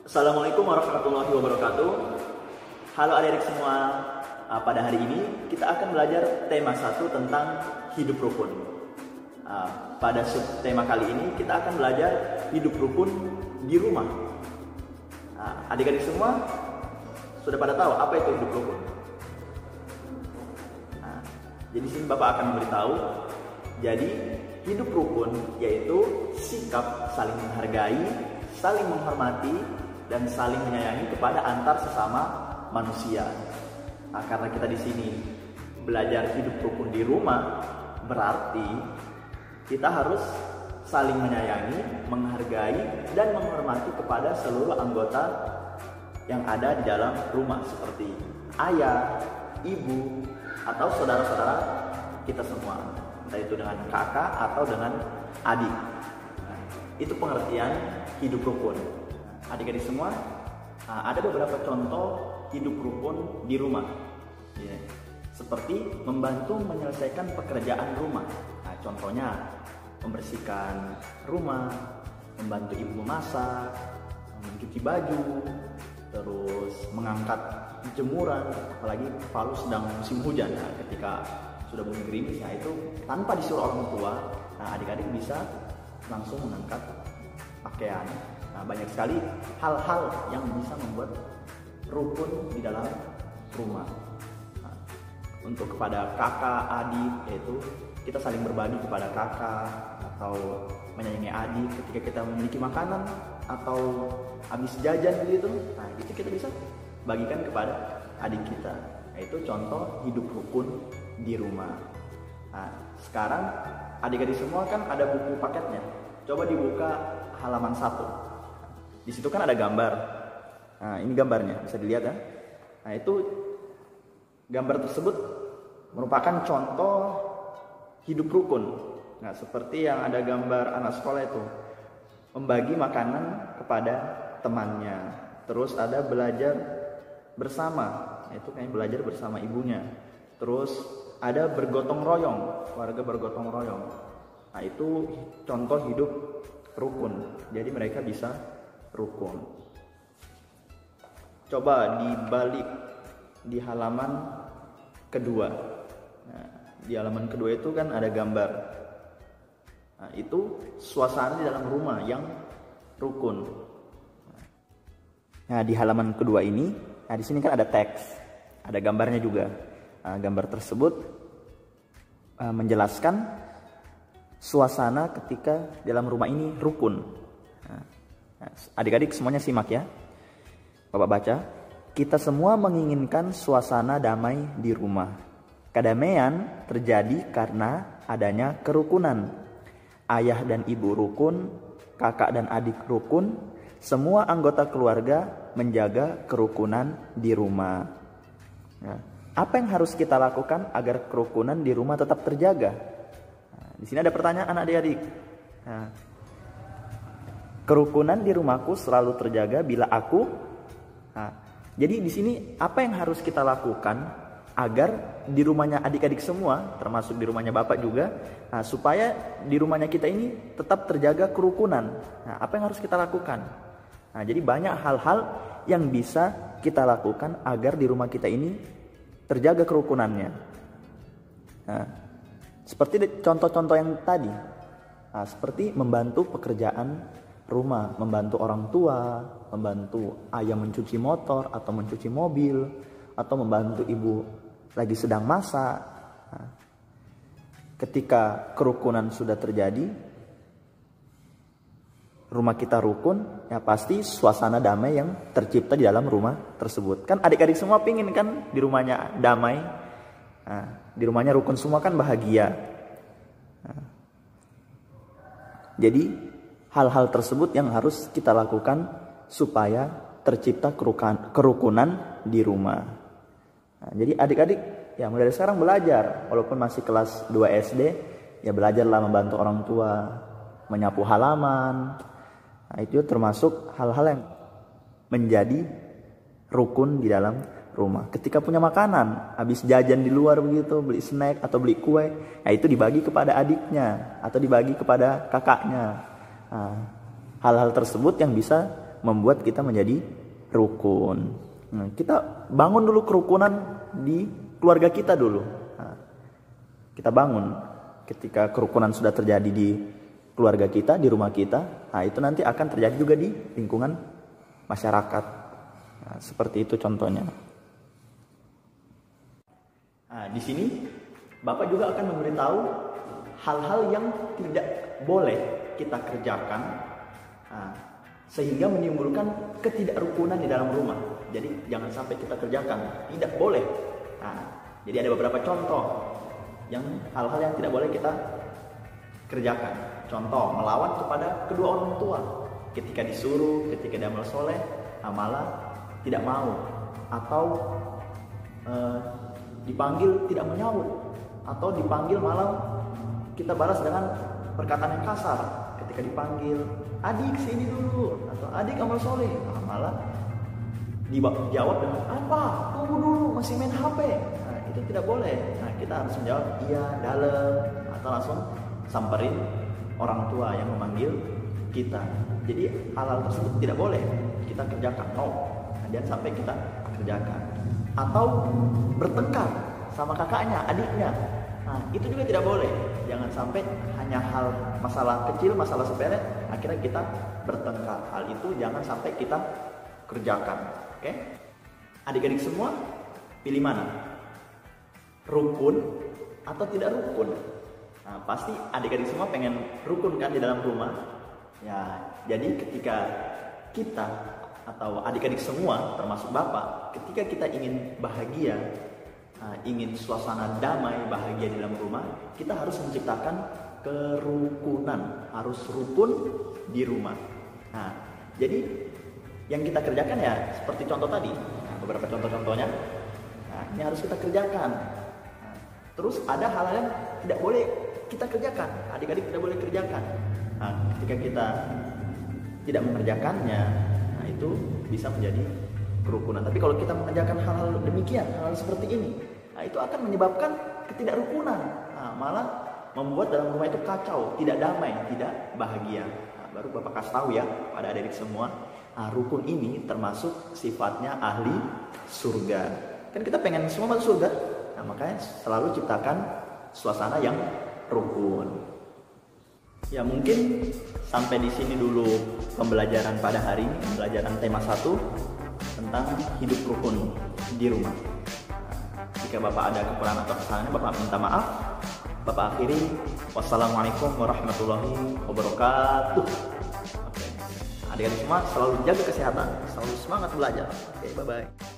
Assalamualaikum warahmatullahi wabarakatuh. Halo adik-adik semua. Pada hari ini kita akan belajar tema 1 tentang hidup rukun. Pada tema kali ini kita akan belajar hidup rukun di rumah. Adik-adik semua sudah pada tahu apa itu hidup rukun? Jadi sini Bapak akan memberitahu. Jadi hidup rukun yaitu sikap saling menghargai, saling menghormati, dan saling menyayangi kepada antar sesama manusia. Karena kita di sini belajar hidup rukun di rumah, berarti kita harus saling menyayangi, menghargai, dan menghormati kepada seluruh anggota yang ada di dalam rumah, seperti ayah, ibu, atau saudara-saudara kita semua, entah itu dengan kakak atau dengan adik. Itu pengertian hidup rukun. Adik-adik semua, ada beberapa contoh hidup rukun di rumah, seperti membantu menyelesaikan pekerjaan rumah. Contohnya membersihkan rumah, membantu ibu memasak, mencuci baju, terus mengangkat jemuran, apalagi Palu sedang musim hujan. Ketika sudah bunyi gerimis, itu tanpa disuruh orang tua, adik-adik bisa langsung mengangkat pakaian. Banyak sekali hal-hal yang bisa membuat rukun di dalam rumah. Untuk kepada kakak, adik, yaitu kita saling berbagi kepada kakak, atau menyayangi adik ketika kita memiliki makanan atau habis jajan gitu. Itu kita bisa bagikan kepada adik kita. Itu contoh hidup rukun di rumah. Sekarang adik-adik semua kan ada buku paketnya. Coba dibuka halaman 1. Di situ kan ada gambar. Ini gambarnya, bisa dilihat ya. Itu gambar tersebut merupakan contoh hidup rukun. Seperti yang ada gambar anak sekolah itu membagi makanan kepada temannya. Terus ada belajar bersama, itu kayak belajar bersama ibunya. Terus ada bergotong royong, warga bergotong royong. Itu contoh hidup rukun. Jadi mereka bisa rukun. Coba dibalik di halaman kedua. Di halaman kedua itu kan ada gambar. Itu suasana di dalam rumah yang rukun. Di halaman kedua ini, di sini kan ada teks, ada gambarnya juga. Gambar tersebut menjelaskan suasana ketika dalam rumah ini rukun. Adik-adik semuanya simak ya. Bapak baca. Kita semua menginginkan suasana damai di rumah. Kedamaian terjadi karena adanya kerukunan. Ayah dan ibu rukun, kakak dan adik rukun, semua anggota keluarga menjaga kerukunan di rumah. Apa yang harus kita lakukan agar kerukunan di rumah tetap terjaga? Di sini ada pertanyaan adik-adik. Kerukunan di rumahku selalu terjaga bila aku. Jadi di sini apa yang harus kita lakukan agar di rumahnya adik-adik semua, termasuk di rumahnya bapak juga, supaya di rumahnya kita ini tetap terjaga kerukunan. Apa yang harus kita lakukan? Jadi banyak hal-hal yang bisa kita lakukan agar di rumah kita ini terjaga kerukunannya. Seperti contoh-contoh yang tadi, seperti membantu pekerjaan rumah, membantu orang tua, membantu ayah mencuci motor atau mencuci mobil, atau membantu ibu lagi sedang masak. Ketika kerukunan sudah terjadi, rumah kita rukun, ya pasti suasana damai yang tercipta di dalam rumah tersebut. Kan adik-adik semua pingin kan di rumahnya damai, di rumahnya rukun semua kan bahagia. Jadi hal-hal tersebut yang harus kita lakukan supaya tercipta kerukunan di rumah. Jadi adik-adik ya mulai dari sekarang belajar, walaupun masih kelas 2 SD, ya belajarlah membantu orang tua, menyapu halaman. Itu termasuk hal-hal yang menjadi rukun di dalam rumah. Ketika punya makanan, habis jajan di luar begitu, beli snack atau beli kue, itu dibagi kepada adiknya atau dibagi kepada kakaknya. Hal-hal tersebut yang bisa membuat kita menjadi rukun. Nah, kita bangun dulu kerukunan di keluarga kita dulu. Nah, kita bangun. Ketika kerukunan sudah terjadi di keluarga kita, di rumah kita, nah itu nanti akan terjadi juga di lingkungan masyarakat. Nah, seperti itu contohnya. Nah, di sini Bapak juga akan memberitahu hal-hal yang tidak boleh kita kerjakan, nah, sehingga menimbulkan ketidakrukunan di dalam rumah. Jadi jangan sampai kita kerjakan, tidak boleh. Nah, jadi ada beberapa contoh yang hal-hal yang tidak boleh kita kerjakan. Contoh, melawan kepada kedua orang tua. Ketika disuruh, ketika dia amal soleh, malah tidak mau. Atau dipanggil tidak menyahut. Atau dipanggil malah kita balas dengan perkataan yang kasar. Ketika dipanggil, adik sini dulu, atau adik amal soleh, malah dijawab dengan apa? Tunggu dulu, masih main HP. Nah, itu tidak boleh. Nah, kita harus menjawab iya, dalam, atau langsung samperin orang tua yang memanggil kita. Jadi hal-hal tersebut tidak boleh kita kerjakan. No, nah, jangan sampai kita kerjakan. Atau bertengkar sama kakaknya, adiknya. Nah, itu juga tidak boleh. Jangan sampai hanya hal masalah kecil, masalah sepele, akhirnya kita bertengkar. Hal itu jangan sampai kita kerjakan. Oke? Adik-adik semua, pilih mana? Rukun atau tidak rukun? Nah, pasti adik-adik semua pengen rukun kan di dalam rumah. Ya, jadi ketika kita atau adik-adik semua, termasuk Bapak, ketika kita ingin bahagia, ingin suasana damai, bahagia di dalam rumah, kita harus menciptakan kerukunan, harus rukun di rumah. Nah, jadi yang kita kerjakan ya seperti contoh tadi, nah, beberapa contoh-contohnya, nah, ini harus kita kerjakan. Nah, terus ada hal-hal yang tidak boleh kita kerjakan, adik-adik tidak boleh kerjakan. Nah, ketika kita tidak mengerjakannya, nah itu bisa menjadi kerukunan. Tapi kalau kita mengerjakan hal-hal demikian, hal-hal seperti ini, nah itu akan menyebabkan ketidakrukunan. Nah, malah membuat dalam rumah itu kacau, tidak damai, tidak bahagia. Nah, baru Bapak kasih tahu ya pada adik-adik semua, nah, rukun ini termasuk sifatnya ahli surga. Kan kita pengen semua masuk surga, nah makanya selalu ciptakan suasana yang rukun. Ya mungkin sampai di sini dulu pembelajaran pada hari ini, pembelajaran tema 1 tentang hidup rukun di rumah. Jika Bapak ada kekurangan atau kesalahannya, Bapak minta maaf. Bapak akhiri, wassalamualaikum warahmatullahi wabarakatuh. Oke. Adik-adik semua selalu jaga kesehatan, selalu semangat belajar. Oke, bye-bye.